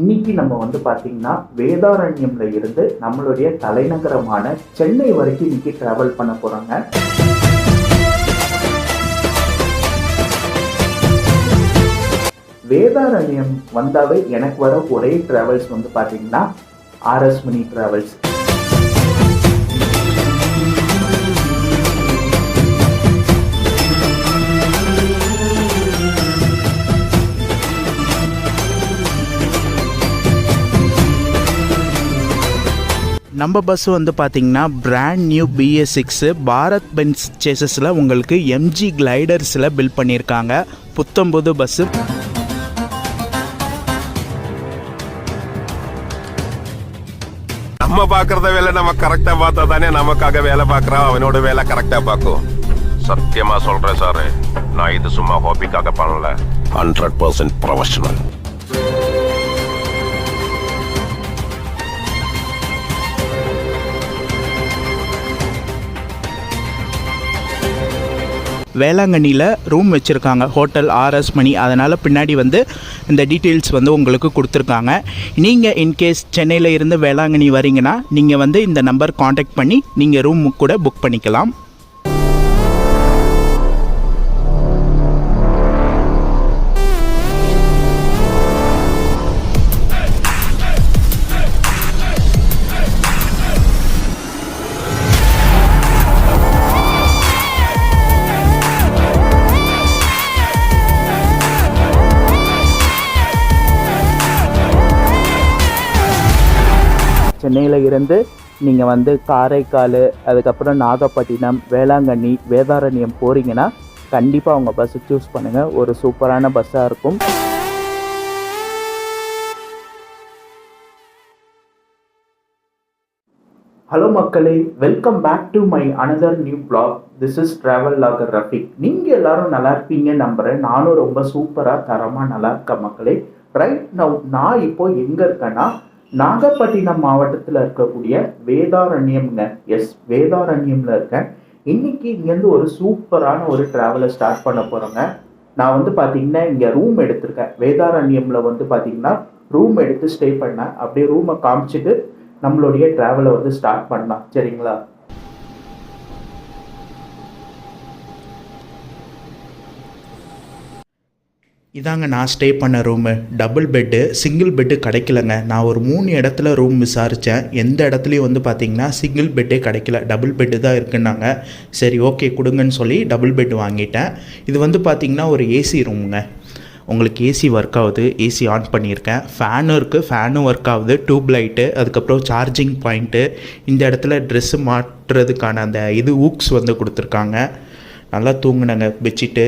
இன்னைக்கு நம்ம வந்து பார்த்தீங்கன்னா வேதாரண்யம்ல இருந்து நம்மளுடைய தலைநகரமான சென்னை வரைக்கும் இன்னைக்கு டிராவல் பண்ண போறாங்க. வேதாரண்யம் வந்தாவே எனக்கு வர ஒரே டிராவல்ஸ் வந்து பார்த்தீங்கன்னா ஆர்எஸ் மணி டிராவல்ஸ். நம்ம பஸ் வந்து பார்த்திங்கன்னா brand new BS6 Bharat Benz சேசஸில் உங்களுக்கு MG கிளைடர்ஸில் பில்ட் பண்ணியிருக்காங்க. புத்தம்புது பஸ்ஸு. நம்ம பார்க்குறத வேலை நம்ம கரெக்டாக பார்த்தா தானே நமக்காக வேலை பார்க்குறோம், அவனோட வேலை கரெக்டாக பார்க்கும். சத்தியமாக சொல்கிறேன் சார், நான் இது சும்மா ஹாபிக்காக பண்ணல, 100% ப்ரொஃபஷனல். வேளாங்கண்ணியில் ரூம் வச்சுருக்காங்க, ஹோட்டல் ஆர்எஸ் மணி. அதனால் பின்னாடி வந்து இந்த டீட்டெயில்ஸ் வந்து உங்களுக்கு கொடுத்துருக்காங்க. நீங்கள் இன்கேஸ் சென்னையில் இருந்து வேளாங்கண்ணி வரீங்கன்னா நீங்கள் வந்து இந்த நம்பர் காண்டாக்ட் பண்ணி நீங்கள் ரூம் கூட புக் பண்ணிக்கலாம். சென்னையில் இருந்து நீங்கள் வந்து காரைக்கால், அதுக்கப்புறம் நாகப்பட்டினம், வேளாங்கண்ணி, வேதாரண்யம் போகிறீங்கன்னா கண்டிப்பாக உங்கள் பஸ்ஸை சூஸ் பண்ணுங்கள். ஒரு சூப்பரான பஸ்ஸாக இருக்கும். ஹலோ மக்களே, welcome back to my another new blog. This is travel logger Rafiq. நீங்கள் எல்லாரும் நல்லா இருப்பீங்க நம்புகிறேன். நானும் ரொம்ப சூப்பராக தரமாக நல்லா இருக்கேன் மக்களே. ரைட் நவ் நான் இப்போ எங்கே இருக்கேன்னா நாகப்பட்டினம் மாவட்டத்தில் இருக்கக்கூடிய வேதாரண்யம்ங்க. எஸ், வேதாரண்யமில் இருக்கேன். இன்னைக்கு இங்கேருந்து ஒரு சூப்பரான ஒரு ட்ராவலை ஸ்டார்ட் பண்ண போகிறோங்க. நான் வந்து பார்த்தீங்கன்னா இங்கே ரூம் எடுத்திருக்கேன். வேதாரண்யமில் வந்து பார்த்தீங்கன்னா ரூம் எடுத்து ஸ்டே பண்ணேன். அப்படியே ரூமை காமிச்சிட்டு நம்மளுடைய ட்ராவலை வந்து ஸ்டார்ட் பண்ணலாம், சரிங்களா? இதாங்க நான் ஸ்டே பண்ண room. Double bed, single bed கிடைக்கலங்க. நான் ஒரு 3 இடத்துல ரூம் விசாரித்தேன். எந்த இடத்துலையும் வந்து பார்த்திங்கன்னா சிங்கிள் பெட்டே கிடைக்கல, டபுள் பெட்டு தான் இருக்குன்னாங்க. சரி ஓகே கொடுங்கன்னு சொல்லி டபுள் பெட்டு வாங்கிட்டேன். இது வந்து பார்த்திங்கன்னா ஒரு ஏசி ரூமுங்க. உங்களுக்கு ஏசி ஒர்க் ஆகுது, ஏசி ஆன் பண்ணியிருக்கேன். ஃபேனும் இருக்குது, ஃபேனும் ஒர்க் ஆகுது, டியூப் லைட்டு, அதுக்கப்புறம் சார்ஜிங் பாயிண்ட்டு. இந்த இடத்துல ட்ரெஸ்ஸு மாட்டுறதுக்கான அந்த ஊக்ஸ் வந்து கொடுத்துருக்காங்க. நல்லா தூங்கினேங்க. பெட்ஷீட்டு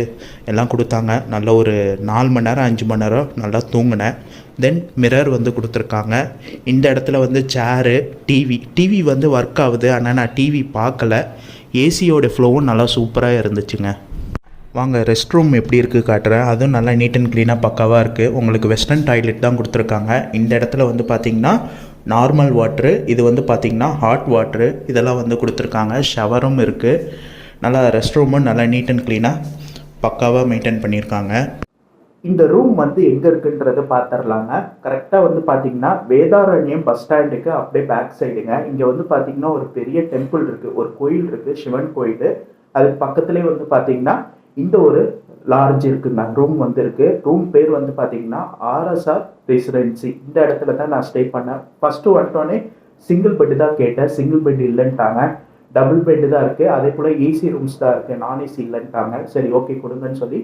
எல்லாம் கொடுத்தாங்க. நல்ல ஒரு 4 மணி நேரம் 5 மணி நேரம் நல்லா தூங்கினேன். தென் மிரர் வந்து கொடுத்துருக்காங்க. இந்த இடத்துல வந்து சேரு, டிவி வந்து ஒர்க் ஆகுது. ஆனால் நான் டிவி பார்க்கல. ஏசியோட ஃப்ளோவும் நல்லா சூப்பராக இருந்துச்சுங்க. வாங்க ரெஸ்ட் ரூம் எப்படி இருக்குது காட்டுறேன். அதுவும் நல்லா நீட் அண்ட் க்ளீனாக பக்காவாக இருக்குது. உங்களுக்கு வெஸ்டர்ன் டாய்லெட் தான் கொடுத்துருக்காங்க. இந்த இடத்துல வந்து பார்த்திங்கன்னா நார்மல் வாட்ரு, இது வந்து பார்த்திங்கன்னா ஹாட் வாட்ரு, இதெல்லாம் வந்து கொடுத்துருக்காங்க. ஷவரும் இருக்குது. நல்லா ரெஸ்ட் ரூமும் நல்லா நீட் அண்ட் க்ளீனாக பக்காவாக மெயின்டைன் பண்ணியிருக்காங்க. இந்த ரூம் வந்து எங்கே இருக்குன்றதை பார்த்துடலாங்க. கரெக்டாக வந்து பார்த்தீங்கன்னா வேதாரண்யம் பஸ் ஸ்டாண்டுக்கு அப்படியே பேக் சைடுங்க. இங்கே வந்து பார்த்தீங்கன்னா ஒரு பெரிய டெம்பிள் இருக்குது, ஒரு கோயில் இருக்குது, சிவன் கோயில். அதுக்கு பக்கத்துலேயே வந்து பார்த்தீங்கன்னா இந்த ஒரு லாட்ஜ் இருக்குங்க, ரூம் வந்து இருக்குது. ரூம் பேர் வந்து பார்த்தீங்கன்னா RSR ரெசிடென்சி. இந்த இடத்துல தான் நான் ஸ்டே பண்ணேன். ஃபஸ்ட்டு வந்துட்டோன்னே சிங்கிள் பெட்டு தான் கேட்டேன், சிங்கிள் பெட் இல்லைன்ட்டாங்க. டபுள் பெட்டு தான் இருக்குது, அதே போல் ஏசி ரூம்ஸ் தான் இருக்குது, நான் ஏசி இல்லைன்ட்டாங்க. சரி ஓகே கொடுங்கன்னு சொல்லி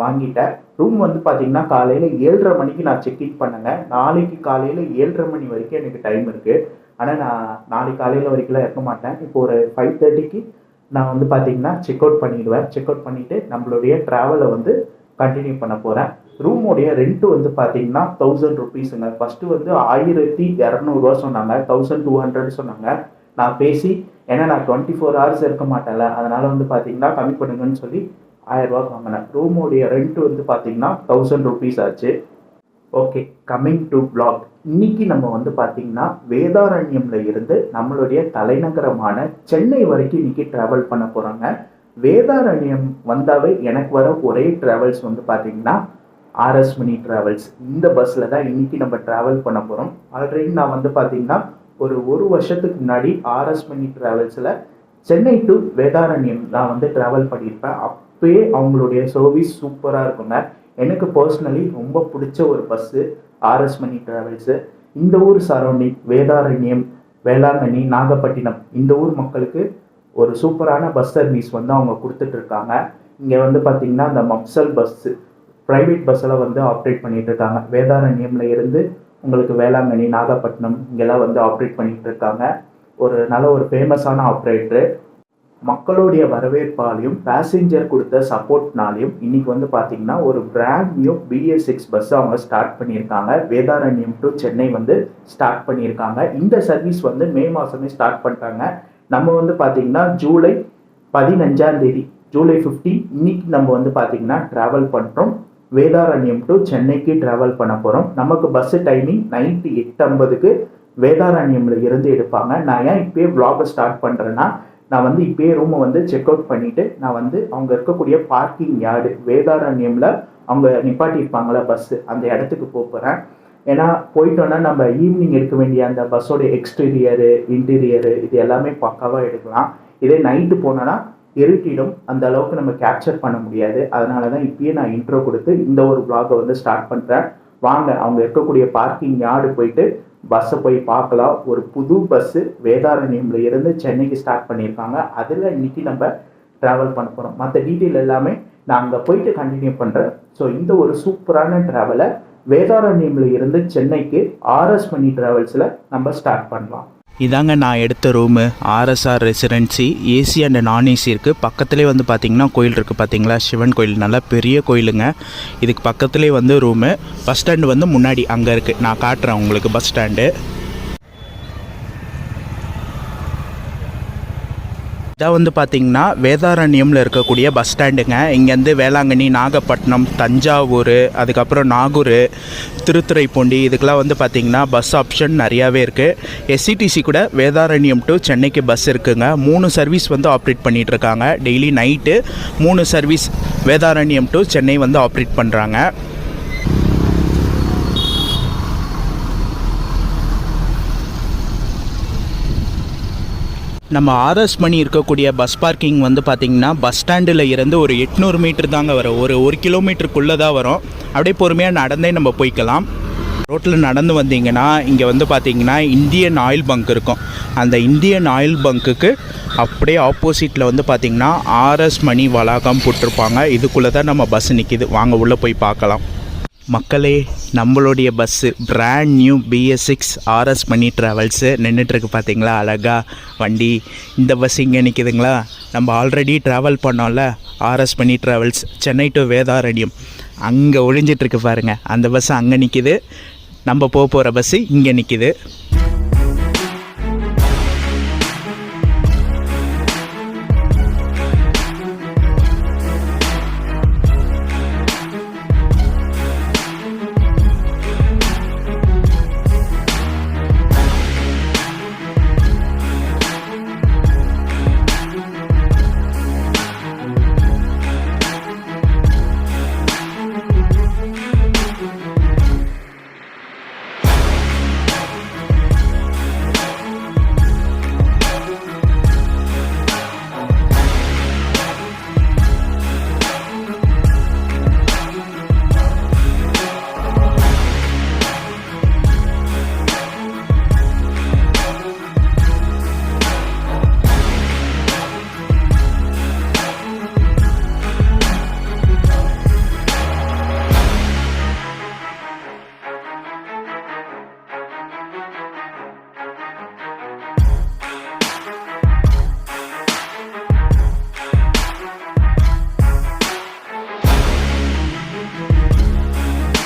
வாங்கிட்டேன். ரூம் வந்து பார்த்தீங்கன்னா காலையில் 7:30 மணிக்கு நான் செக்இன் பண்ணேங்க. நாளைக்கு காலையில் 7:30 மணி வரைக்கும் எனக்கு டைம் இருக்குது. ஆனால் நான் நாளைக்கு காலையில் வரைக்கும்லாம் இருக்க மாட்டேன். இப்போ ஒரு 5:30க்கு நான் வந்து பார்த்தீங்கன்னா செக் அவுட் பண்ணிடுவேன். செக் அவுட் பண்ணிவிட்டு நம்மளுடைய ட்ராவலை வந்து கண்டினியூ பண்ண போகிறேன். ரூமோடைய ரெண்ட்டு வந்து பார்த்தீங்கன்னா 1000 ருபீஸுங்க. ஃபஸ்ட்டு வந்து 1200 சொன்னாங்க, 1200 சொன்னாங்க. நான் பேசி, ஏன்னா நான் 24 ஹவர்ஸ் இருக்க மாட்டேன்ல, அதனால் வந்து பார்த்தீங்கன்னா கம்மி பண்ணுங்கன்னு சொல்லி 1000 ரூபா வாங்கினேன். ரூமோடைய ரெண்ட்டு வந்து பார்த்தீங்கன்னா 1000 ருபீஸ் ஆச்சு. Okay, coming to block. இன்னைக்கு நம்ம வந்து பார்த்தீங்கன்னா வேதாரண்யமில் இருந்து நம்மளுடைய தலைநகரமான சென்னை வரைக்கும் இன்னைக்கு ட்ராவல் பண்ண போகிறாங்க. வேதாரண்யம் வந்தாவே எனக்கு வர ஒரே ட்ராவல்ஸ் வந்து பார்த்தீங்கன்னா ஆர்எஸ் மணி ட்ராவல்ஸ். இந்த பஸ்ஸில் தான் இன்றைக்கி நம்ம ட்ராவல் பண்ண போகிறோம். ஆல்ரெடி நான் வந்து பார்த்திங்கன்னா ஒரு வருஷத்துக்கு முன்னாடி ஆர்எஸ் மணி ட்ராவல்ஸில் சென்னை டு வேதாரண்யம் நான் வந்து ட்ராவல் பண்ணியிருப்பேன். அப்போயே அவங்களுடைய சர்வீஸ் சூப்பராக இருக்குங்க. எனக்கு பர்சனலி ரொம்ப பிடிச்ச ஒரு பஸ்ஸு ஆர்எஸ் மணி ட்ராவல்ஸு. இந்த ஊர் சரௌண்டிங் வேதாரண்யம், வேளாங்கண்ணி, நாகப்பட்டினம் இந்த ஊர் மக்களுக்கு ஒரு சூப்பரான பஸ் சர்வீஸ் வந்து அவங்க கொடுத்துட்ருக்காங்க. இங்கே வந்து பார்த்திங்கன்னா அந்த மப்சல் பஸ்ஸு ப்ரைவேட் பஸ்ஸில் வந்து ஆப்ரேட் பண்ணிகிட்ருக்காங்க. வேதாரண்யமில் இருந்து உங்களுக்கு வேளாங்கண்ணி, நாகப்பட்டினம் இங்கெல்லாம் வந்து ஆப்ரேட் பண்ணிகிட்ருக்காங்க. நல்ல ஒரு ஃபேமஸான ஆப்ரேட்ரு. மக்களுடைய வரவேற்பாலையும் பேசஞ்சர் கொடுத்த சப்போர்ட்னாலையும் இன்றைக்கி வந்து பார்த்திங்கன்னா ஒரு பிராண்ட் நியூ BS6 பஸ் அவங்க ஸ்டார்ட் பண்ணியிருக்காங்க. வேதாரண்யம் டு சென்னை வந்து ஸ்டார்ட் பண்ணியிருக்காங்க. இந்த சர்வீஸ் வந்து மே மாதமே ஸ்டார்ட் பண்ணிட்டாங்க. நம்ம வந்து பார்த்திங்கன்னா ஜூலை 15 ஜூலை 15 இன்னைக்கு நம்ம வந்து பார்த்திங்கன்னா ட்ராவல் பண்ணுறோம். வேதாரண்யம் டு சென்னைக்கு ட்ராவல் பண்ண போகிறோம். நமக்கு பஸ்ஸு டைமிங் நைட்டு 8:50 வேதாரண்யமில் இருந்து எடுப்பாங்க. நான் ஏன் இப்போயே vlog ஸ்டார்ட் பண்ணுறேன்னா, நான் வந்து இப்போயே ரூமை வந்து செக் அவுட் பண்ணிவிட்டு நான் வந்து அவங்க இருக்கக்கூடிய பார்க்கிங் யார்டு வேதாரண்யமில் அவங்க நிப்பாட்டியிருப்பாங்களே பஸ்ஸு, அந்த இடத்துக்கு போகிறேன். ஏன்னா போயிட்டோன்னா நம்ம ஈவினிங் எடுக்க வேண்டிய அந்த பஸ்ஸோட எக்ஸ்டீரியரு, இன்டீரியரு இது எல்லாமே பக்காவாக எடுக்கலாம். இதே நைட்டு போனோன்னா இருட்டிடும், அந்த அளவுக்கு நம்ம கேப்சர் பண்ண முடியாது. அதனால தான் இப்பயே நான் இன்ட்ரோ கொடுத்து இந்த ஒரு vlog-ஐ வந்து ஸ்டார்ட் பண்ணுறேன். வாங்க அவங்க இருக்கக்கூடிய பார்க்கிங் யார்டு போயிட்டு பஸ்ஸை போய் பார்க்கலாம். ஒரு புது பஸ்ஸு வேதாரண்யமில் இருந்து சென்னைக்கு ஸ்டார்ட் பண்ணியிருக்காங்க. அதில் இன்றைக்கி நம்ம ட்ராவல் பண்ண போகிறோம். மற்ற டீட்டெயில் எல்லாமே நான் அங்கே போயிட்டு கண்டினியூ பண்ணுறேன். ஸோ இந்த ஒரு சூப்பரான ட்ராவலை வேதாரண்யமில் இருந்து சென்னைக்கு ஆர்எஸ் மணி ட்ராவல்ஸில் நம்ம ஸ்டார்ட் பண்ணலாம். இதாங்க நான் எடுத்த room, RSR residency. AC and நான் ஏசி இருக்குது. பக்கத்துலேயே வந்து பார்த்திங்கன்னா கோயில் இருக்குது. பார்த்தீங்களா, சிவன் கோயில், நல்லா பெரிய கோயிலுங்க. இதுக்கு பக்கத்துலேயே வந்து ரூமு. பஸ் ஸ்டாண்டு வந்து முன்னாடி அங்கே இருக்குது. நான் காட்டுறேன் உங்களுக்கு பஸ் ஸ்டாண்டு. இதான் வந்து பார்த்திங்கன்னா வேதாரண்யமில் இருக்கக்கூடிய பஸ் ஸ்டாண்டுங்க. இங்கேருந்து வேளாங்கண்ணி, நாகப்பட்டினம், தஞ்சாவூர், அதுக்கப்புறம் நாகூர், திருத்துறைப்பூண்டி இதுக்கெலாம் வந்து பார்த்திங்கன்னா பஸ் ஆப்ஷன் நிறையாவே இருக்குது. SCTC கூட வேதாரண்யம் டு சென்னைக்கு பஸ் இருக்குங்க. 3 சர்வீஸ் வந்து ஆப்ரேட் பண்ணிகிட்ருக்காங்க. Daily night 3 service Vedaranyam to Chennai வந்து ஆப்ரேட் பண்ணுறாங்க. நம்ம ஆர்எஸ் மணி இருக்கக்கூடிய பஸ் பார்க்கிங் வந்து பார்த்திங்கன்னா பஸ் ஸ்டாண்டில் இருந்து ஒரு 800 மீட்டர் தாங்க வரும். ஒரு 1 கிலோமீட்டருக்குள்ளே தான் வரும். அப்படியே பொறுமையாக நடந்தே நம்ம போய்க்கலாம். ரோட்டில் நடந்து வந்தீங்கன்னா இங்கே வந்து பார்த்திங்கன்னா இந்தியன் ஆயில் பங்க் இருக்கும். அந்த இந்தியன் ஆயில் பங்க்குக்கு அப்படியே ஆப்போசிட்டில் வந்து பார்த்திங்கன்னா ஆர்எஸ் மணி வளாகம் போட்டிருப்பாங்க. இதுக்குள்ளே தான் நம்ம பஸ் நிற்கிது. வாங்க உள்ளே போய் பார்க்கலாம். மக்களே, நம்மளுடைய bus brand new BS6 RS Mani travels நின்றுட்டுருக்கு. பார்த்தீங்களா அழகாக வண்டி. இந்த பஸ் இங்கே நிற்கிதுங்களா. நம்ம ஆல்ரெடி ட்ராவல் பண்ணோம்ல RS Mani travels Chennai to Vedaranyam, அங்கே ஒழிஞ்சிட்ருக்கு பாருங்கள். அந்த பஸ் அங்கே நிற்கிது. நம்ம போகிற பஸ்ஸு இங்கே நிற்கிது.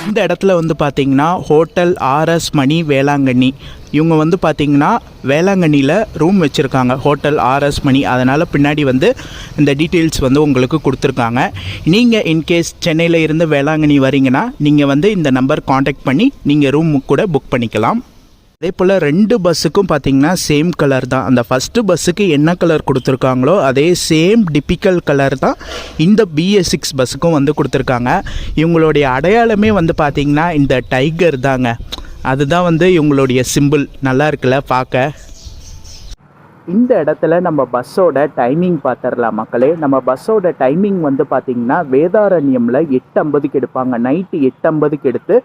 இந்த இடத்துல வந்து பார்த்திங்கன்னா ஹோட்டல் ஆர்எஸ் மணி வேளாங்கண்ணி. இவங்க வந்து பார்த்திங்கன்னா வேளாங்கண்ணியில் ரூம் வச்சுருக்காங்க, ஹோட்டல் ஆர்எஸ் மணி. அதனால் பின்னாடி வந்து இந்த டீட்டெயில்ஸ் வந்து உங்களுக்கு கொடுத்துருக்காங்க. நீங்கள் இன்கேஸ் சென்னையில் இருந்து வேளாங்கண்ணி வரீங்கன்னா நீங்கள் வந்து இந்த நம்பர் காண்டாக்ட் பண்ணி நீங்கள் ரூம் கூட புக் பண்ணிக்கலாம். அதே போல் 2 பஸ்ஸுக்கும் பார்த்திங்கன்னா சேம் கலர் தான். அந்த ஃபஸ்ட்டு பஸ்ஸுக்கு என்ன கலர் கொடுத்துருக்காங்களோ அதே சேம் டிப்பிக்கல் கலர் தான் இந்த BS6 பஸ்ஸுக்கும் வந்து கொடுத்துருக்காங்க. இவங்களுடைய அடையாளமே வந்து பார்த்திங்கன்னா இந்த டைகர் தாங்க. அதுதான் வந்து இவங்களுடைய சிம்பிள். நல்லா இருக்குல்ல பார்க்க. இந்த இடத்துல நம்ம பஸ்ஸோட டைமிங் பார்த்துடலாம் மக்களே. நம்ம பஸ்ஸோட டைமிங் வந்து பார்த்திங்கன்னா வேதாரண்யமில் 8:50க்கு எடுப்பாங்க. நைட்டு 8:50க்கு எடுத்து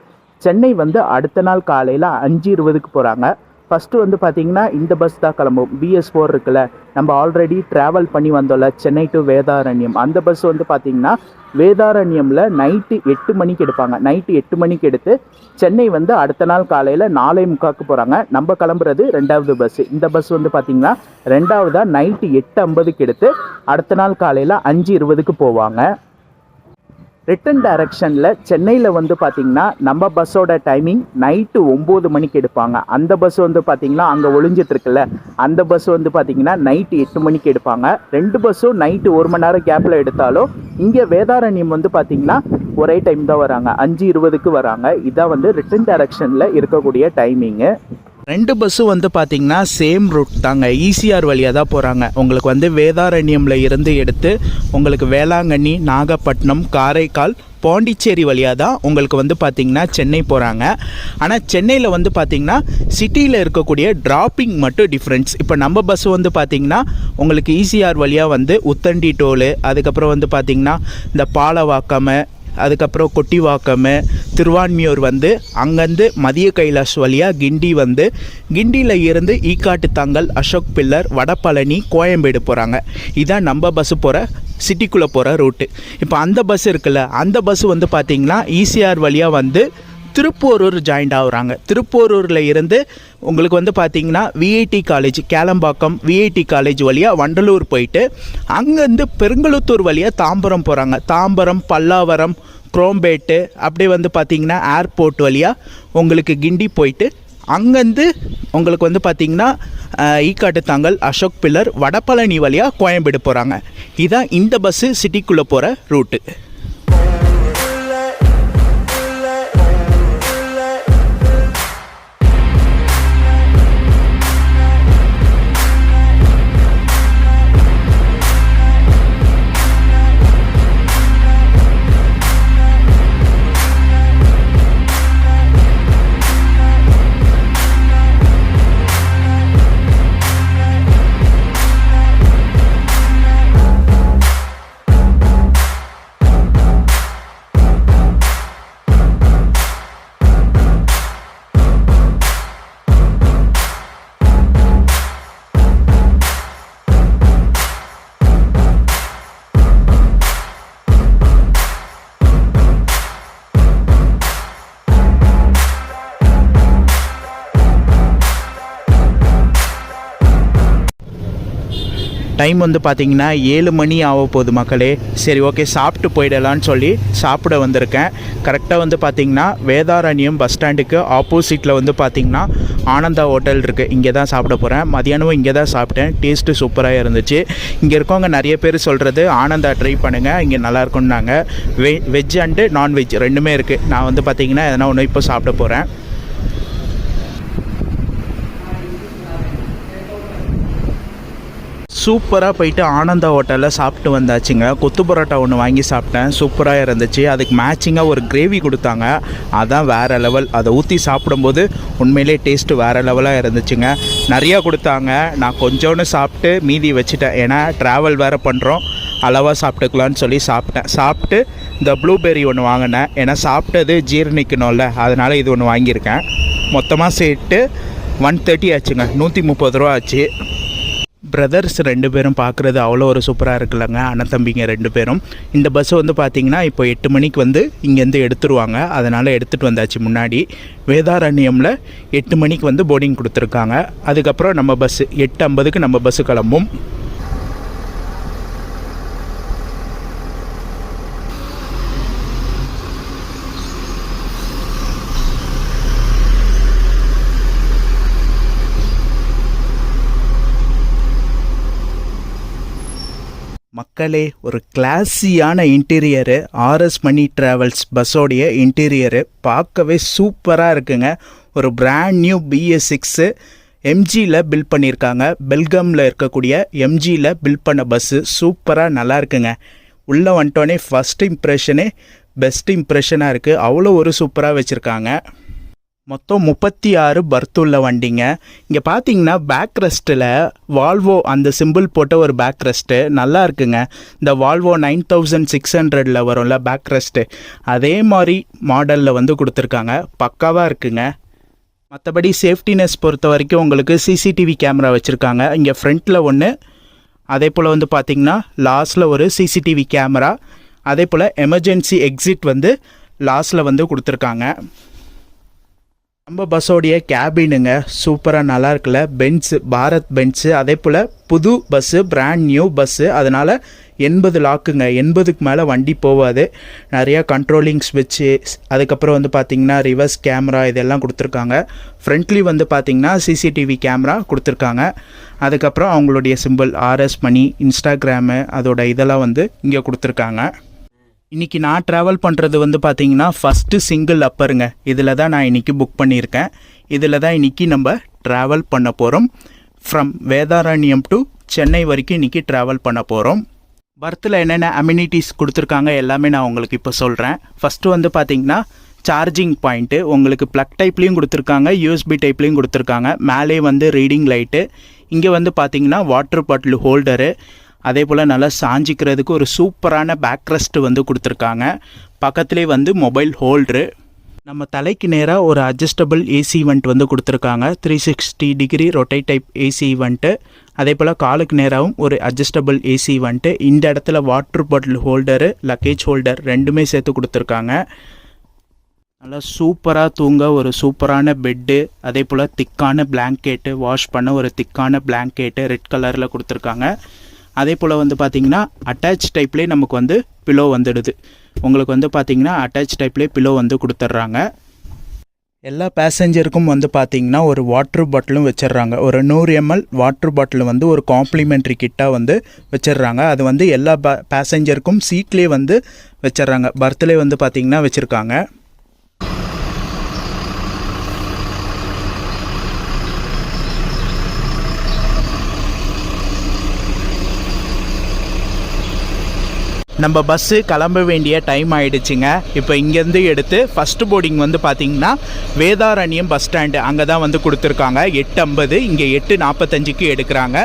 சென்னை வந்து அடுத்த நாள் காலையில் 5:20க்கு போகிறாங்க. ஃபஸ்ட்டு வந்து பார்த்திங்கன்னா இந்த பஸ் தான் கிளம்பும். BS4 இருக்குல்ல, நம்ம ஆல்ரெடி ட்ராவல் பண்ணி வந்தோம்ல சென்னை டு வேதாரண்யம். அந்த பஸ் வந்து பார்த்திங்கன்னா வேதாரண்யமில் நைட்டு 8 மணிக்கு எடுப்பாங்க. நைட்டு 8 மணிக்கு எடுத்து சென்னை வந்து அடுத்த நாள் காலையில் 4:45க்கு போகிறாங்க. நம்ம கிளம்புறது 2வது பஸ்ஸு. இந்த பஸ் வந்து பார்த்திங்கன்னா 2வதாக நைட்டு 8:50க்கு எடுத்து அடுத்த நாள் காலையில் 5:20க்கு போவாங்க. ரிட்டன் டைரக்ஷனில் சென்னையில் வந்து பார்த்திங்கன்னா நம்ம பஸ்ஸோட டைமிங் நைட்டு 9 மணிக்கு எடுப்பாங்க. அந்த பஸ் வந்து பார்த்திங்கன்னா அங்கே ஒளிஞ்சிட்ருக்குல்ல, அந்த பஸ் வந்து பார்த்திங்கன்னா நைட்டு 8 மணிக்கு எடுப்பாங்க. 2 பஸ்ஸும் நைட்டு 1 மணி நேரம் கேப்பில் எடுத்தாலும் இங்கே வேதாரண்யம் வந்து பார்த்திங்கன்னா ஒரே டைம் தான் வராங்க. 5:20க்கு வராங்க. இதான் வந்து ரிட்டன் டைரக்ஷனில் இருக்கக்கூடிய டைமிங்கு. 2 பஸ்ஸும் வந்து பார்த்திங்கன்னா சேம் ரூட் தாங்க. ECR வழியாக தான் போகிறாங்க. உங்களுக்கு வந்து வேதாரண்யமில் இருந்து எடுத்து உங்களுக்கு வேளாங்கண்ணி, நாகப்பட்டினம், காரைக்கால், பாண்டிச்சேரி வழியாக தான் உங்களுக்கு வந்து பார்த்திங்கன்னா சென்னை போகிறாங்க. ஆனால் சென்னையில் வந்து பார்த்திங்கன்னா சிட்டியில் இருக்கக்கூடிய டிராப்பிங் மட்டும் டிஃப்ரென்ஸ். இப்போ நம்ம பஸ் வந்து பார்த்திங்கன்னா உங்களுக்கு ECR வழியாக வந்து உத்தண்டி டோலு, அதுக்கப்புறம் வந்து பார்த்திங்கன்னா இந்த பாலவாக்கம், அதுக்கப்புறம் கொட்டிவாக்கம், திருவான்மியூர் வந்து அங்கேருந்து மதிய கைலாஷ் வழியாக கிண்டி வந்து கிண்டியில் இருந்து ஈக்காட்டு தாங்கல், அசோக் பில்லர், வடபழனி, கோயம்பேடு போகிறாங்க. இதான் நம்ம பஸ்ஸு போகிற சிட்டிக்குள்ளே போகிற ரூட்டு. இப்போ அந்த பஸ் இருக்குல்ல, அந்த பஸ் வந்து பார்த்திங்கன்னா ECR வழியாக வந்து திருப்போரூர் ஜாயிண்ட் ஆகுறாங்க. திருப்போரூரில் இருந்து உங்களுக்கு வந்து பார்த்திங்கன்னா VIT college, Kelambakkam VIT college வழியாக வண்டலூர் போயிட்டு அங்கேருந்து பெருங்கலுத்தூர் வழியாக தாம்பரம் போகிறாங்க. தாம்பரம், பல்லாவரம், குரோம்பேட்டு, அப்படியே வந்து பார்த்திங்கன்னா ஏர்போர்ட் வழியாக உங்களுக்கு கிண்டி போயிட்டு அங்கேருந்து உங்களுக்கு வந்து பார்த்திங்கன்னா ஈக்காட்டு தாங்கல், அசோக் பில்லர், வடபழனி வழியாக கோயம்பேடு போகிறாங்க. இதான் இந்த பஸ்ஸு சிட்டிக்குள்ளே போகிற ரூட்டு. டைம் வந்து பார்த்திங்கன்னா 7 மணி ஆக போகுது மக்களே. சரி, ஓகே, சாப்பிட்டு போயிடலான்னு சொல்லி சாப்பிட வந்திருக்கேன். கரெக்டாக வந்து பார்த்திங்கன்னா வேதாரண்யம் பஸ் ஸ்டாண்டுக்கு ஆப்போசிட்டில் வந்து பார்த்திங்கன்னா ஆனந்தா ஹோட்டல் இருக்குது. இங்கே தான் சாப்பிட போகிறேன். மதியானமும் இங்கே தான் சாப்பிட்டேன். டேஸ்ட்டு சூப்பராக இருந்துச்சு. இங்கே இருக்கவங்க நிறைய பேர் சொல்கிறது ஆனந்தா ட்ரை பண்ணுங்கள், இங்கே நல்லாயிருக்குன்னாங்க. வெஜ் அண்டு நான்வெஜ் ரெண்டுமே இருக்குது. நான் வந்து பார்த்திங்கன்னா எதனா ஒன்று இப்போ சாப்பிட போகிறேன். சூப்பராக போயிட்டு ஆனந்தா ஹோட்டலில் சாப்பிட்டு வந்தாச்சுங்க. கொத்து பரோட்டா ஒன்று வாங்கி சாப்பிட்டேன். சூப்பராக இருந்துச்சு. அதுக்கு மேட்சிங்காக ஒரு கிரேவி கொடுத்தாங்க. அதான் வேறு லெவல். அதை ஊற்றி சாப்பிடும்போது உண்மையிலே டேஸ்ட்டு வேறு லெவலாக இருந்துச்சுங்க. நிறையா கொடுத்தாங்க. நான் கொஞ்சோன்னு சாப்பிட்டு மீதி வச்சுட்டேன். ஏன்னா ட்ராவல் வேறு பண்ணுறோம், அளவாக சாப்பிட்டுக்கலான்னு சொல்லி சாப்பிட்டு இந்த ப்ளூபெர்ரி ஒன்று வாங்கினேன். ஏன்னா சாப்பிட்டது ஜீரணிக்கணும்ல, அதனால் இது ஒன்று வாங்கியிருக்கேன். மொத்தமாக சேர்த்து 130 ஆச்சுங்க. 130 ரூபா ஆச்சு. பிரதர்ஸ் 2 பேரும் பார்க்குறது அவ்வளோ ஒரு சூப்பராக இருக்குல்லங்க. அண்ணன் தம்பிங்க 2 பேரும். இந்த பஸ்ஸு வந்து பார்த்திங்கன்னா இப்போ 8 மணிக்கு வந்து இங்கேருந்து எடுத்துருவாங்க. அதனால் எடுத்துகிட்டு வந்தாச்சு. முன்னாடி வேதாரண்யமில் 8 மணிக்கு வந்து போர்டிங் கொடுத்துருக்காங்க. அதுக்கப்புறம் நம்ம பஸ்ஸு 8:50க்கு நம்ம பஸ்ஸு கிளம்பும். மக்களே, ஒரு கிளாஸியான இன்டீரியரு. RS மணி ட்ராவல்ஸ் பஸ்ஸோடைய இன்டீரியரு பார்க்கவே சூப்பராக இருக்குங்க. ஒரு பிராண்ட் நியூ BS6 எம்ஜியில் பில்ட் பண்ணியிருக்காங்க. பெல்கமில் இருக்கக்கூடிய எம்ஜியில் பில்ட் பண்ண பஸ்ஸு சூப்பராக நல்லா இருக்குங்க. உள்ளே வந்துட்டோன்னே ஃபஸ்ட் இம்ப்ரெஷனே பெஸ்ட் இம்ப்ரெஷனாக இருக்குது. அவ்வளோ ஒரு சூப்பராக வச்சுருக்காங்க. மொத்தம் 36 பர்த் உள்ள வண்டிங்க. இங்கே பார்த்தீங்கன்னா பேக் ரெஸ்ட்டில் வால்வோ அந்த சிம்பிள் போட்ட ஒரு பேக் ரெஸ்ட்டு நல்லா இருக்குங்க. இந்த வால்வோ 9600 வரும்ல பேக் ரெஸ்ட்டு, அதே மாதிரி மாடலில் வந்து கொடுத்துருக்காங்க. பக்காவாக இருக்குங்க. மற்றபடி சேஃப்டினஸ் பொறுத்த வரைக்கும் உங்களுக்கு CCTV கேமரா வச்சுருக்காங்க. இங்கே ஃப்ரண்ட்டில் ஒன்று, அதே போல் வந்து பார்த்திங்கன்னா லாஸ்ட்டில் ஒரு CCTV கேமரா, அதே போல் எமர்ஜென்சி எக்ஸிட் வந்து லாஸ்ட்டில் வந்து கொடுத்துருக்காங்க. நம்ம பஸ்ஸோடைய கேபினுங்க சூப்பராக நல்லா இருக்குல்ல. பென்ஸு, பாரத் பென்ஸு, அதே போல் புது பஸ்ஸு, பிராண்ட் நியூ பஸ்ஸு. அதனால் 80 லாக்குங்க. 80க்கு மேலே வண்டி போகாது. நிறையா கண்ட்ரோலிங் ஸ்விட்ச்சு, அதுக்கப்புறம் வந்து பார்த்திங்கன்னா ரிவர்ஸ் கேமரா இதெல்லாம் கொடுத்துருக்காங்க. ஃப்ரண்ட்லி வந்து பார்த்திங்கன்னா CCTV கேமரா கொடுத்துருக்காங்க. அதுக்கப்புறம் அவங்களுடைய சிம்பிள் RS மணி, இன்ஸ்டாகிராமு அதோட இதெல்லாம் வந்து இங்கே கொடுத்துருக்காங்க. இன்றைக்கி நான் ட்ராவல் பண்ணுறது வந்து பார்த்திங்கன்னா ஃபஸ்ட்டு சிங்கிள் அப்பருங்க. இதில் தான் நான் இன்றைக்கி புக் பண்ணியிருக்கேன். இதில் தான் இன்றைக்கி நம்ம ட்ராவல் பண்ண போகிறோம். ஃப்ரம் வேதாரண்யம் டு சென்னை வரைக்கும் இன்றைக்கி ட்ராவல் பண்ண போகிறோம். பர்த்தில் என்னென்ன அம்யூனிட்டிஸ் கொடுத்துருக்காங்க எல்லாமே நான் உங்களுக்கு இப்போ சொல்கிறேன். ஃபஸ்ட்டு வந்து பார்த்திங்கன்னா சார்ஜிங் பாயிண்ட்டு உங்களுக்கு ப்ளக் டைப்லேயும் கொடுத்துருக்காங்க, USB டைப்லேயும் கொடுத்துருக்காங்க. மேலே வந்து ரீடிங் லைட்டு, இங்கே வந்து பார்த்திங்கன்னா வாட்டர் பாட்டில் ஹோல்டரு, அதே போல் நல்லா சாஞ்சிக்கிறதுக்கு ஒரு சூப்பரான பேக் ரெஸ்ட்டு வந்து கொடுத்துருக்காங்க. பக்கத்துலேயே வந்து மொபைல் ஹோல்ட்ரு. நம்ம தலைக்கு நேராக ஒரு அட்ஜஸ்டபிள் AC வெண்ட் வந்து கொடுத்துருக்காங்க. 360 degree rotate type AC vent. அதே போல் காலுக்கு நேராகவும் ஒரு அட்ஜஸ்டபிள் AC வெண்ட்டு. இந்த இடத்துல water bottle holder, luggage holder ரெண்டுமே சேர்த்து கொடுத்துருக்காங்க. நல்லா சூப்பராக தூங்க ஒரு சூப்பரான பெட்டு, அதே போல் திக்கான பிளாங்கெட்டு, வாஷ் பண்ண ஒரு திக்கான பிளாங்கெட்டு ரெட் கலரில் கொடுத்துருக்காங்க. அதே போல் வந்து பார்த்திங்கன்னா அட்டாச் டைப்லேயே நமக்கு வந்து பிலோ வந்துடுது. உங்களுக்கு வந்து பார்த்திங்கன்னா அட்டாச் டைப்லேயே பிலோ வந்து கொடுத்துட்றாங்க. எல்லா பேசஞ்சருக்கும் வந்து பார்த்திங்கன்னா ஒரு வாட்டர் பாட்டிலும் வச்சிடுறாங்க. ஒரு 100 ml வாட்டர் பாட்டில் வந்து ஒரு காம்ப்ளிமெண்ட்ரி கிட்டாக வந்து வச்சிடுறாங்க. அது வந்து எல்லா பேசஞ்சருக்கும் சீட்லேயே வந்து வச்சிடுறாங்க. பர்த்லேயே வந்து பார்த்திங்கன்னா வச்சுருக்காங்க. நம்ம பஸ்ஸு கிளம்ப வேண்டிய டைம் ஆகிடுச்சிங்க. இப்போ இங்கேருந்து எடுத்து ஃபஸ்ட்டு போர்டிங் வந்து பார்த்திங்கன்னா வேதாரண்யம் பஸ் ஸ்டாண்டு அங்கே தான் வந்து கொடுத்துருக்காங்க. 8:50, இங்கே 8:45க்கு எடுக்கிறாங்க.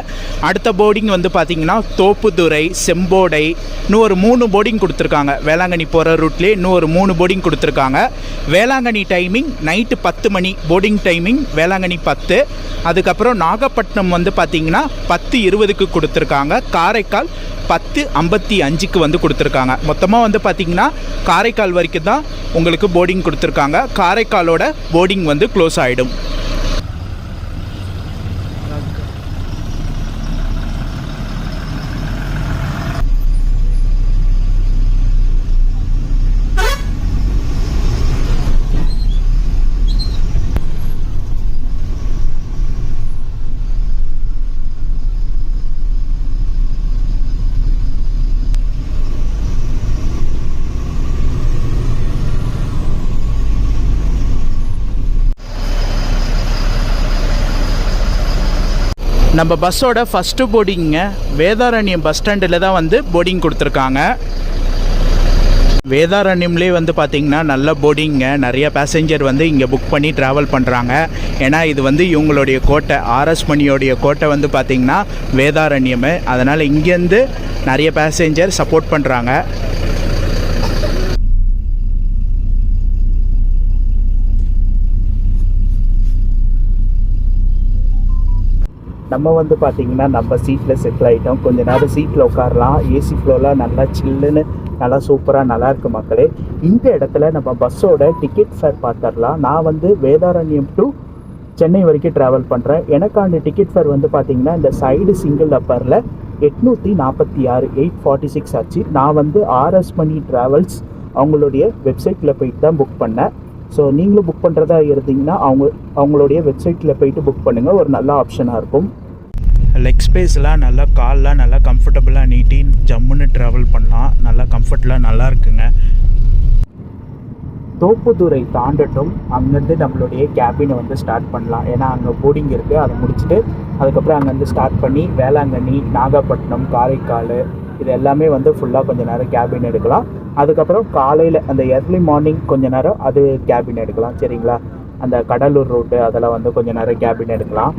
அடுத்த போர்டிங் வந்து பார்த்திங்கன்னா தோப்புத்துறை, செம்போடை, இன்னும் ஒரு 3 போர்டிங் கொடுத்துருக்காங்க. வேளாங்கண்ணி போகிற ரூட்லேயே இன்னும் ஒரு 3 போர்டிங் கொடுத்துருக்காங்க. வேளாங்கண்ணி டைமிங் நைட்டு 10 மணி போர்டிங் டைமிங், வேளாங்கண்ணி 10. அதுக்கப்புறம் நாகப்பட்டினம் வந்து பார்த்திங்கன்னா 10:20க்கு கொடுத்துருக்காங்க. காரைக்கால் 10:55க்கு வந்து கொடுத்துருக்காங்க. மொத்தமாக வந்து பார்த்திங்கன்னா காரைக்கால் வரைக்கும் தான் உங்களுக்கு போர்டிங் கொடுத்துருக்காங்க. காரைக்காலோட போர்டிங் வந்து க்ளோஸ் ஆகிடும். நம்ம பஸ்ஸோட ஃபஸ்ட்டு போர்டிங்க வேதாரண்யம் பஸ் ஸ்டாண்டில் தான் வந்து போர்டிங் கொடுத்துருக்காங்க. வேதாரண்யம்லேயே வந்து பார்த்திங்கன்னா நல்ல போர்டிங்க. நிறைய பேசஞ்சர் வந்து இங்கே புக் பண்ணி ட்ராவல் பண்ணுறாங்க. ஏன்னா இது வந்து இவங்களுடைய கோட்டை, RS மணியோடைய கோட்டை வந்து பார்த்திங்கன்னா வேதாரண்யம். அதனால் இங்கேருந்து நிறைய பேசஞ்சர் சப்போர்ட் பண்ணுறாங்க. நம்ம வந்து பார்த்திங்கன்னா நம்ம சீட்டில் செட்டில் ஆகிட்டோம். கொஞ்ச நேரம் சீட்டில் உட்காரலாம். AC ஃப்ளோலாம் நல்லா சில்லுன்னு நல்லா சூப்பராக நல்லாயிருக்கு மக்களே. இந்த இடத்துல நம்ம பஸ்ஸோட டிக்கெட் ஃபேர் பார்த்துடலாம். நான் வந்து வேதாரண்யம் டு சென்னை வரைக்கும் ட்ராவல் பண்ணுறேன். எனக்கான டிக்கெட் ஃபேர் வந்து பார்த்திங்கன்னா இந்த சைடு சிங்கிள் அப்பரில் 846 846 ஆச்சு. நான் வந்து RS மணி ட்ராவல்ஸ் அவங்களுடைய வெப்சைட்டில் போயிட்டு தான் புக் பண்ணேன். ஸோ நீங்களும் புக் பண்ணுறதா இருந்தீங்கன்னா அவங்களுடைய வெப்சைட்டில் போயிட்டு புக் பண்ணுங்கள். ஒரு நல்ல ஆப்ஷனாக இருக்கும். லெக் ஸ்பேஸ்லாம் நல்லா, கால்லாம் நல்லா கம்ஃபர்டபுளாக நீட்டி ஜம்முன்னு ட்ராவல் பண்ணலாம். நல்லா கம்ஃபர்ட்லாம் நல்லா இருக்குங்க. தோப்புத்துறை தாண்டட்டும், அங்கேருந்து நம்மளுடைய கேபினை வந்து ஸ்டார்ட் பண்ணலாம். ஏன்னா அங்கே போர்டிங் இருக்குது, அதை முடிச்சுட்டு அதுக்கப்புறம் அங்கேருந்து ஸ்டார்ட் பண்ணி வேளாங்கண்ணி, நாகப்பட்டினம், காரைக்கால் இது எல்லாமே வந்து ஃபுல்லாக கொஞ்சம் நேரம் கேபின் எடுக்கலாம். அதுக்கப்புறம் காலையில் அந்த எர்லி மார்னிங் கொஞ்சம் நேரம் அது கேபின் எடுக்கலாம். சரிங்களா? அந்த கடலூர் ரூட்டு அதெல்லாம் வந்து கொஞ்சம் நேரம் கேபின் எடுக்கலாம்.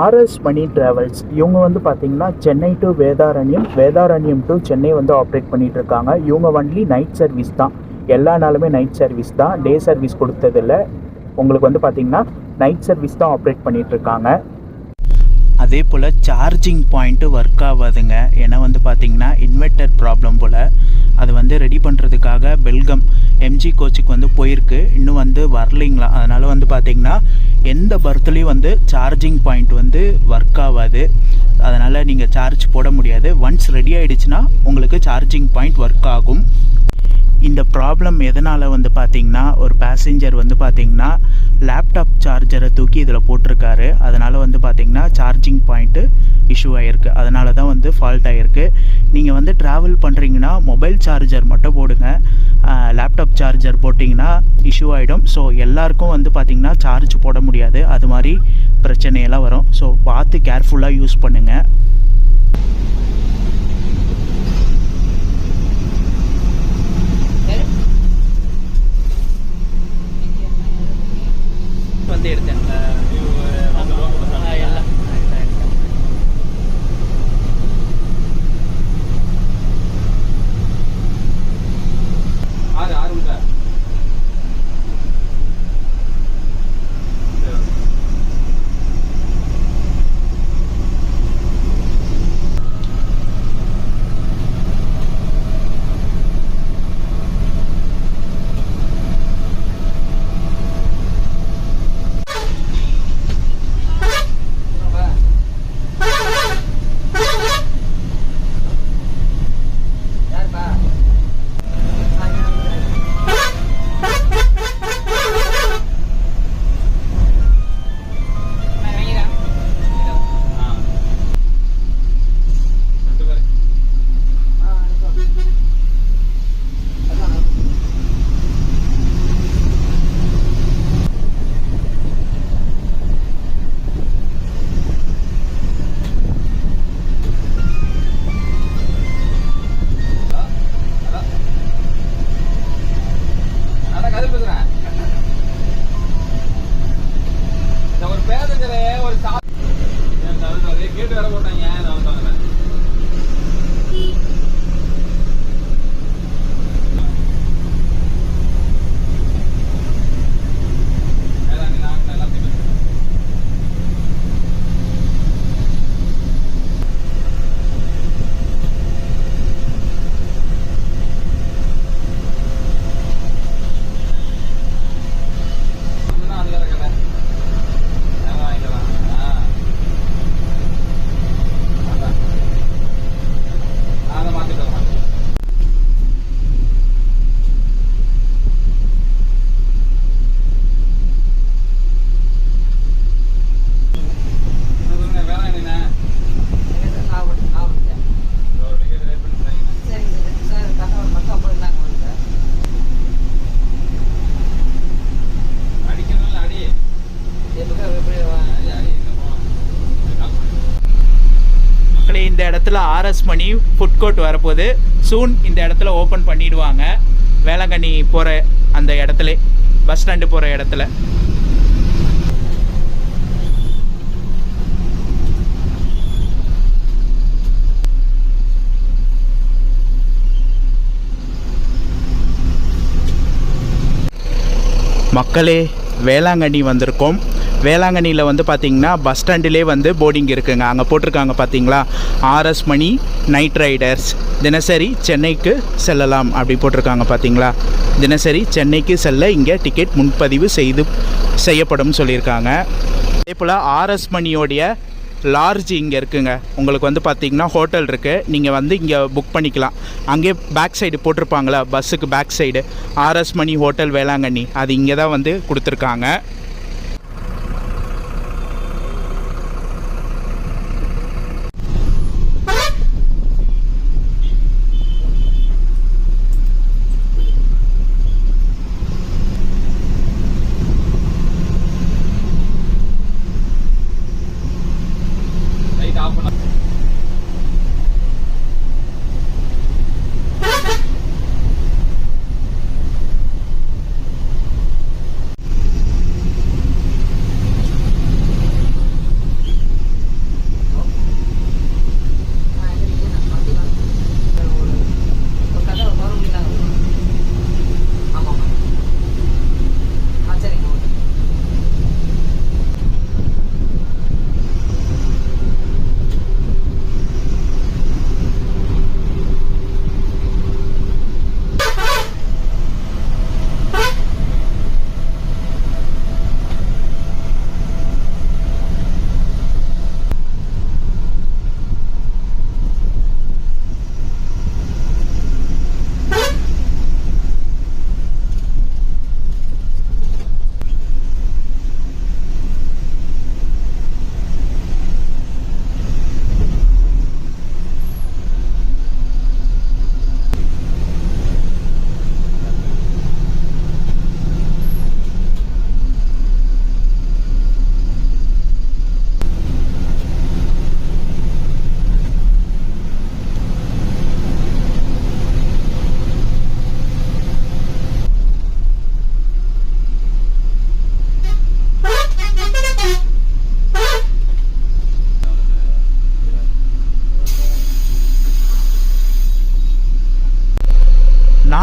ஆர்எஸ் மணி ட்ராவல்ஸ் இவங்க வந்து பார்த்திங்கன்னா சென்னை டு வேதாரண்யம், வேதாரண்யம் டு சென்னை வந்து ஆப்ரேட் பண்ணிகிட்ருக்காங்க. இவங்க ஒன்லி நைட் சர்வீஸ் தான், எல்லா நாளுமே நைட் சர்வீஸ் தான், டே சர்வீஸ் கொடுத்ததில்ல. உங்களுக்கு வந்து பார்த்திங்கன்னா நைட் சர்வீஸ் தான் ஆப்ரேட் பண்ணிகிட்ருக்காங்க. அதே போல் சார்ஜிங் பாயிண்ட்டு ஒர்க் ஆகாதுங்க. ஏன்னா வந்து பார்த்திங்கன்னா இன்வெர்ட்டர் ப்ராப்ளம் போல். அது வந்து ரெடி பண்ணுறதுக்காக பெல்கம் எம்ஜி கோச்சுக்கு வந்து போயிருக்கு, இன்னும் வந்து வரலைங்களா. அதனால் வந்து பார்த்திங்கன்னா எந்த பர்த்லேயும் வந்து சார்ஜிங் பாயிண்ட் வந்து ஒர்க் ஆகாது. அதனால் நீங்கள் சார்ஜ் போட முடியாது. ஒன்ஸ் ரெடி ஆகிடுச்சுன்னா உங்களுக்கு சார்ஜிங் பாயிண்ட் ஒர்க் ஆகும். இந்த ப்ராப்ளம் எதனால் வந்து பார்த்திங்கன்னா ஒரு பேசஞ்சர் வந்து பார்த்திங்கன்னா லேப்டாப் சார்ஜரை தூக்கி இதில் போட்டிருக்காரு. அதனால் வந்து பார்த்திங்கன்னா சார்ஜிங் பாயிண்ட்டு இஷ்யூ ஆகிருக்கு. அதனால தான் வந்து ஃபால்ட் ஆகிருக்கு. நீங்கள் வந்து ட்ராவல் பண்ணுறீங்கன்னா மொபைல் சார்ஜர் மட்டும் போடுங்க. லேப்டாப் சார்ஜர் போட்டிங்கன்னா இஷ்யூ ஆகிடும். ஸோ எல்லாருக்கும் வந்து பார்த்திங்கன்னா சார்ஜ் போட முடியாது, அது மாதிரி பிரச்சனையெல்லாம் வரும். ஸோ பார்த்து கேர்ஃபுல்லாக யூஸ் பண்ணுங்கள். வந்து எடுத்தேன் எல்லாம் இந்த இடத்துல ஆர்எஸ் மணி ஃபுட் கோர்ட் வரப்போகுது. சூன் இந்த இடத்துல ஓப்பன் பண்ணிடுவாங்க. வேளாங்கண்ணி போகிற அந்த இடத்துல, பஸ் ஸ்டாண்டு போகிற இடத்துல. மக்களே, வேளாங்கண்ணி வந்திருக்கோம். வேளாங்கண்ணியில் வந்து பார்த்திங்கன்னா பஸ் ஸ்டாண்டிலே வந்து போர்டிங் இருக்குங்க. அங்கே போட்டிருக்காங்க பார்த்தீங்களா, ஆர்எஸ் மணி நைட் ரைடர்ஸ் தினசரி சென்னைக்கு செல்லலாம் அப்படி போட்டிருக்காங்க பார்த்தீங்களா. தினசரி சென்னைக்கு செல்ல இங்கே டிக்கெட் முன்பதிவு செய்யப்படும் சொல்லியிருக்காங்க. அதே போல் ஆர்எஸ் மணியோடைய லார்ஜ் இங்கே இருக்குங்க. உங்களுக்கு வந்து பார்த்திங்கன்னா ஹோட்டல் இருக்குது, நீங்கள் வந்து இங்கே புக் பண்ணிக்கலாம். அங்கே பேக் சைடு போட்டிருப்பாங்களா, பஸ்ஸுக்கு பேக் சைடு ஆர்எஸ் மணி ஹோட்டல் வேளாங்கண்ணி, அது இங்கே தான் வந்து கொடுத்துருக்காங்க.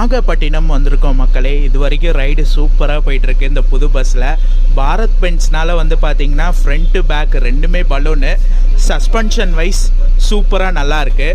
நாகப்பட்டினம் வந்திருக்கோம் மக்களே. இது வரைக்கும் ரைடு சூப்பராக போயிட்டுருக்கு இந்த புது பஸ்ஸில். பாரத் பென்ஸ்னால் வந்து பார்த்திங்கன்னா ஃப்ரண்ட்டு பேக் ரெண்டுமே பலூனு. சஸ்பென்ஷன் வைஸ் சூப்பராக நல்லாயிருக்கு.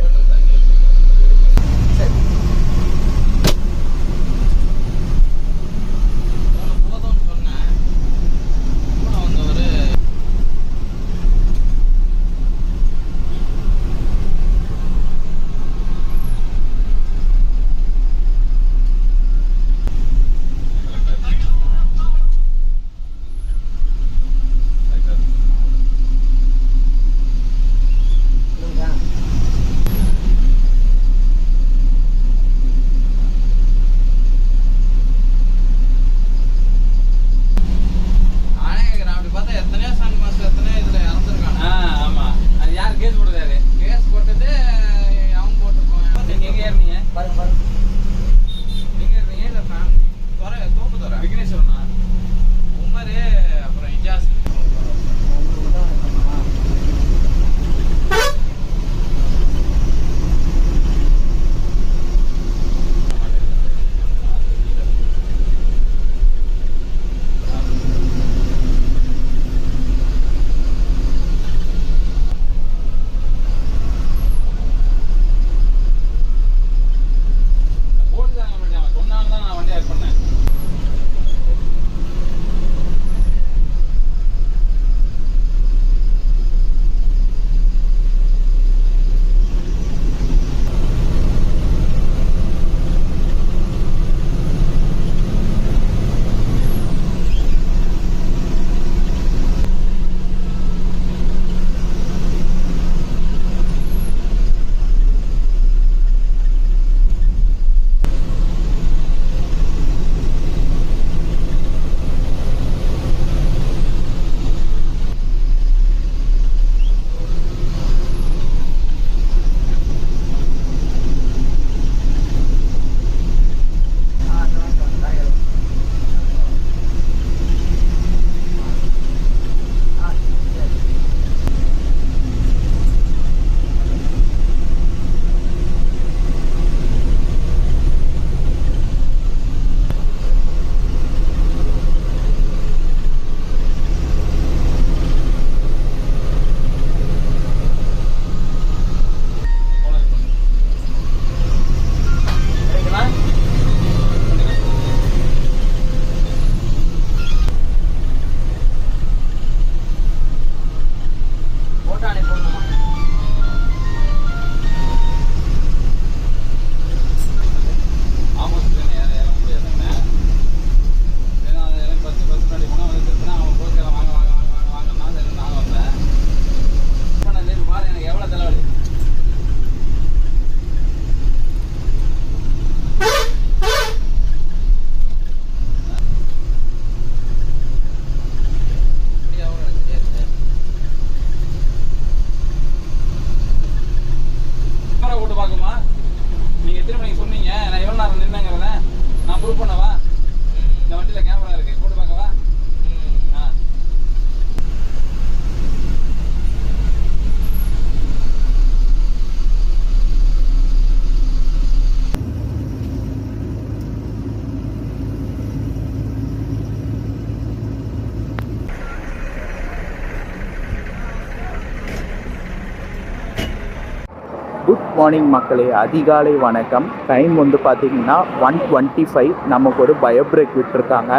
குட் மார்னிங் மக்களே, அதிகாலை வணக்கம். டைம் வந்து பார்த்திங்கன்னா 1:25. நமக்கு ஒரு பயோ பிரேக் விட்டுருக்காங்க.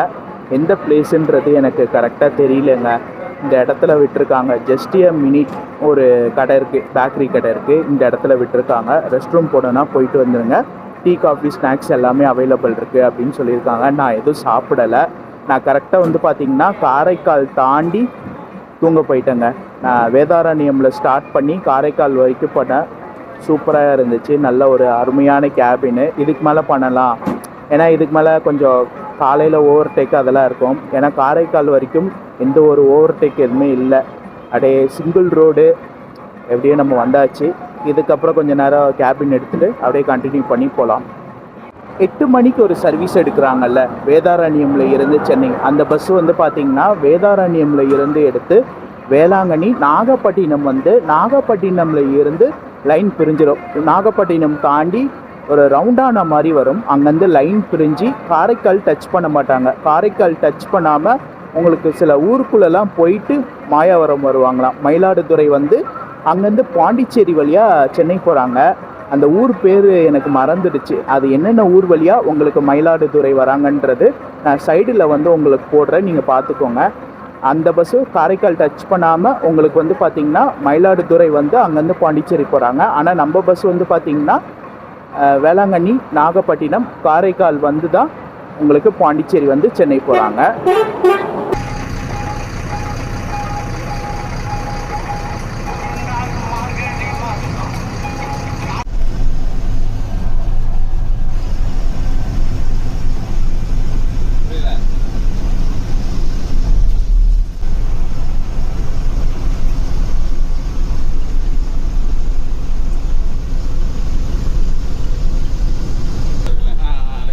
எந்த பிளேஸுன்றது எனக்கு கரெக்டாக தெரியலங்க. இந்த இடத்துல விட்டுருக்காங்க. Just a minute. ஒரு கடை இருக்குது, பேக்கரி கடை இருக்குது. இந்த இடத்துல விட்டுருக்காங்க. ரெஸ்ட் ரூம் போனோன்னா போயிட்டு வந்துடுங்க. டீ காஃபி ஸ்நாக்ஸ் எல்லாமே அவைலபிள் இருக்குது அப்படின்னு சொல்லியிருக்காங்க. நான் எதுவும் சாப்பிடலை. நான் கரெக்டாக வந்து பார்த்திங்கன்னா காரைக்கால் தாண்டி தூங்க போயிட்டேங்க. நான் வேதாரண்யமில் ஸ்டார்ட் பண்ணி காரைக்கால் வரைக்கும் போனேன். சூப்பராக இருந்துச்சு. நல்ல ஒரு அருமையான கேபின்னு. இதுக்கு மேலே பண்ணலாம், ஏன்னா இதுக்கு மேலே கொஞ்சம் காலையில் ஓவர்டேக் அதெல்லாம் இருக்கும். ஏன்னா காரைக்கால் வரைக்கும் எந்த ஒரு ஓவர்டேக் எதுவுமே இல்லை. அப்படியே சிங்கிள் ரோடு எப்படியே நம்ம வந்தாச்சு. இதுக்கப்புறம் கொஞ்சம் நேரம் கேபின் எடுத்துகிட்டு அப்படியே கண்டினியூ பண்ணி போகலாம். 8 மணிக்கு ஒரு சர்வீஸ் எடுக்கிறாங்கல்ல, வேதாரண்யமில் இருந்து சென்னை. அந்த பஸ்ஸு வந்து பார்த்திங்கன்னா வேதாரண்யமில் இருந்து எடுத்து வேளாங்கண்ணி நாகப்பட்டினம் வந்து நாகப்பட்டினமில் இருந்து லைன் பிரிஞ்சிடும். நாகப்பட்டினம் தாண்டி ஒரு ரவுண்டான மாதிரி வரும். அங்கேருந்து லைன் பிரிஞ்சு காரைக்கால் டச் பண்ண மாட்டாங்க. காரைக்கால் டச் பண்ணாமல் உங்களுக்கு சில ஊருக்குள்ளெல்லாம் போயிட்டு மாயாவரம் வருவாங்களாம். மயிலாடுதுறை வந்து அங்கேருந்து பாண்டிச்சேரி வழியாக சென்னை போகிறாங்க. அந்த ஊர் பேர் எனக்கு மறந்துடுச்சு. அது என்னென்ன ஊர் வழியாக உங்களுக்கு மயிலாடுதுறை வராங்கன்றது நான் சைடில் வந்து உங்களுக்கு போடுறேன், நீங்கள் பார்த்துக்கோங்க. அந்த பஸ்ஸு காரைக்கால் டச் பண்ணாமல் உங்களுக்கு வந்து பார்த்திங்கன்னா மயிலாடுதுறை வந்து அங்கேருந்து பாண்டிச்சேரி போகிறாங்க. ஆனால் நம்ம பஸ் வந்து பார்த்திங்கன்னா வேளாங்கண்ணி, நாகப்பட்டினம், காரைக்கால் வந்து தான் உங்களுக்கு பாண்டிச்சேரி வந்து சென்னை போகிறாங்க.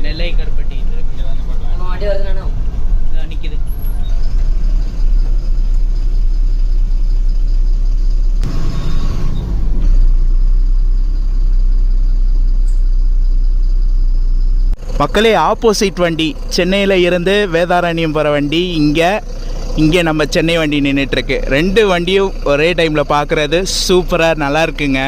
நெல்லை கருப்பட்டி நிற்கிது. மக்களே, ஆப்போசிட் வண்டி சென்னையில் இருந்து வேதாரண்யம் போகிற வண்டி இங்கே நம்ம சென்னை வண்டி நின்றுட்டுருக்கு. 2 வண்டியும் ஒரே டைமில் பார்க்குறது சூப்பராக நல்லா இருக்குங்க.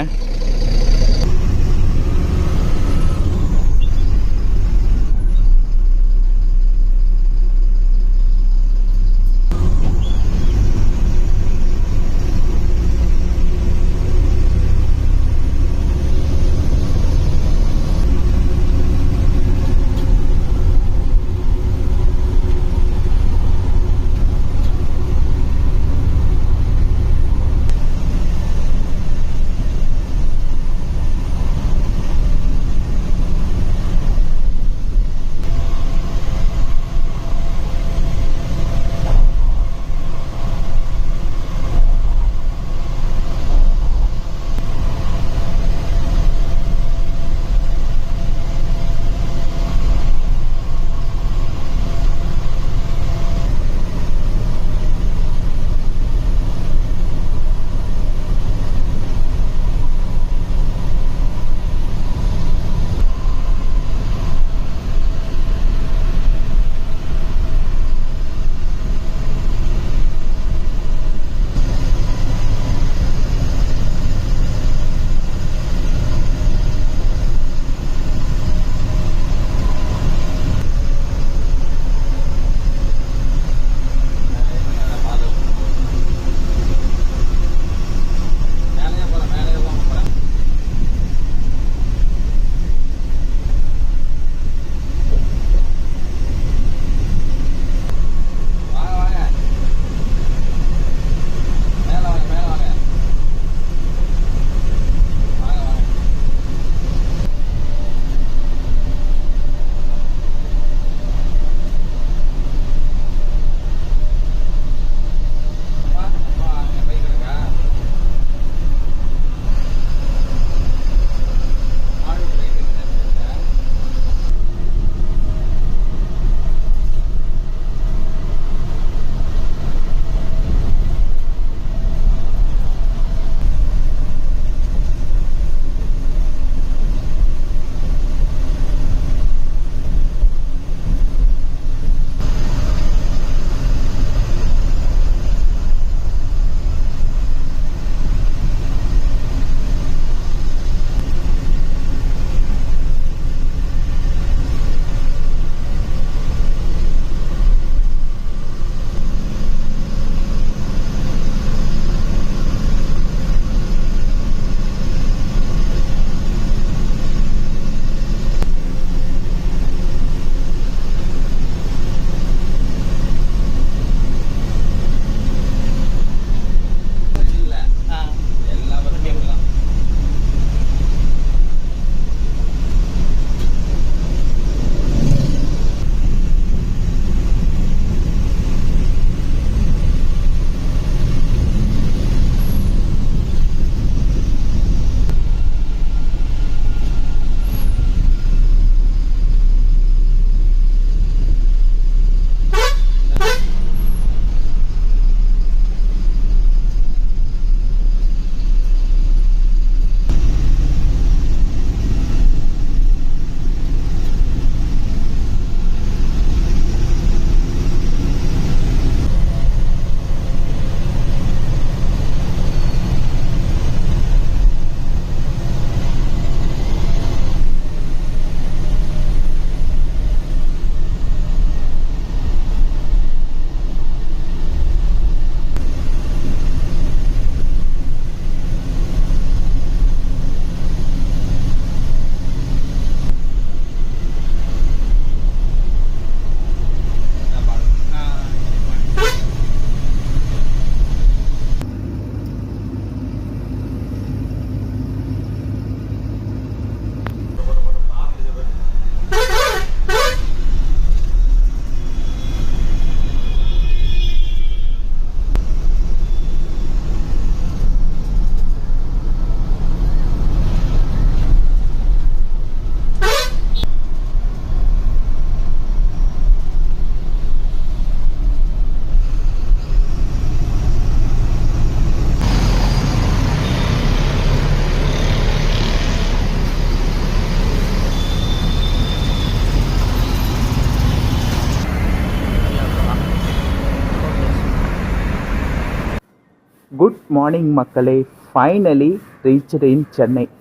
குட் மார்னிங் மக்களே, ஃபைனலி ரீச்டு இன்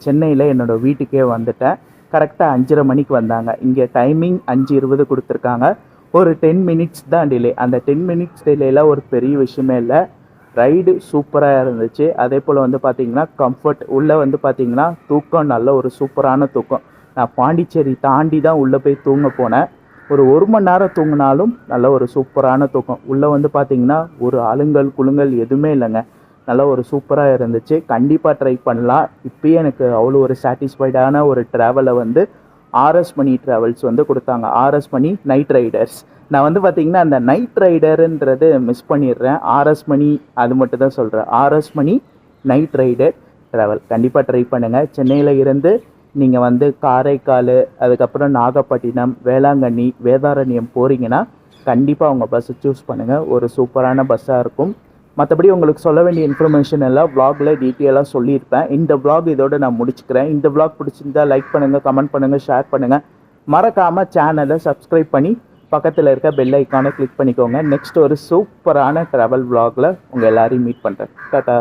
சென்னையில் என்னோடய வீட்டுக்கே வந்துட்டேன். கரெக்டாக 5:30 மணிக்கு வந்தாங்க. இங்கே டைமிங் 5:20 கொடுத்துருக்காங்க. ஒரு 10 மினிட்ஸ் தான் டிலே. அந்த 10 மினிட்ஸ் டிலேயில் ஒரு பெரிய விஷயமே இல்லை. ரைடு சூப்பராக இருந்துச்சு. அதே போல் வந்து பார்த்திங்கன்னா கம்ஃபர்ட் உள்ளே வந்து பார்த்திங்கன்னா தூக்கம் நல்ல ஒரு சூப்பரான தூக்கம். நான் பாண்டிச்சேரி தாண்டி தான் உள்ளே போய் தூங்க போனேன். ஒரு 1 மணி நேரம் தூங்கினாலும் நல்ல ஒரு சூப்பரான தூக்கம். உள்ளே வந்து பார்த்திங்கன்னா ஒரு அலுங்கல் குலுங்கல் எதுவுமே இல்லைங்க. நல்லா ஒரு சூப்பராக இருந்துச்சு. கண்டிப்பாக ட்ரை பண்ணலாம். இப்போயே எனக்கு அவ்வளோ ஒரு சாட்டிஸ்ஃபைடான ஒரு ட்ராவலை வந்து ஆர்எஸ் மணி ட்ராவல்ஸ் வந்து கொடுத்தாங்க. ஆர்எஸ் மணி நைட் ரைடர்ஸ். நான் வந்து பார்த்திங்கன்னா அந்த நைட் ரைடருன்றது மிஸ் பண்ணிடுறேன். ஆர்எஸ் மணி அது மட்டும் தான் சொல்கிறேன். ஆர்எஸ் மணி நைட் ரைடர் ட்ராவல் கண்டிப்பாக ட்ரை பண்ணுங்கள். சென்னையில் இருந்து நீங்கள் வந்து காரைக்கால், அதுக்கப்புறம் நாகப்பட்டினம், வேளாங்கண்ணி, வேதாரண்யம் போகிறீங்கன்னா கண்டிப்பாக உங்கள் பஸ்ஸை சூஸ் பண்ணுங்கள். ஒரு சூப்பரான பஸ்ஸாக இருக்கும். மற்றபடி உங்களுக்கு சொல்ல வேண்டிய இன்ஃபர்மேஷன் எல்லாம் வ்ளாகில் டீட்டெயிலாக சொல்லியிருப்பேன். இந்த வ்ளாக் இதோடு நான் முடிச்சுக்கிறேன். இந்த வ்ளாக் பிடிச்சிருந்தால் லைக் பண்ணுங்கள், கமெண்ட் பண்ணுங்கள், ஷேர் பண்ணுங்கள். மறக்காமல் சேனலை சப்ஸ்கிரைப் பண்ணி பக்கத்தில் இருக்க பெல் ஐக்கானை கிளிக் பண்ணிக்கோங்க. நெக்ஸ்ட் ஒரு சூப்பரான ட்ராவல் வ்ளாகில் உங்கள் எல்லாரையும் மீட் பண்ணுறேன். டாடா.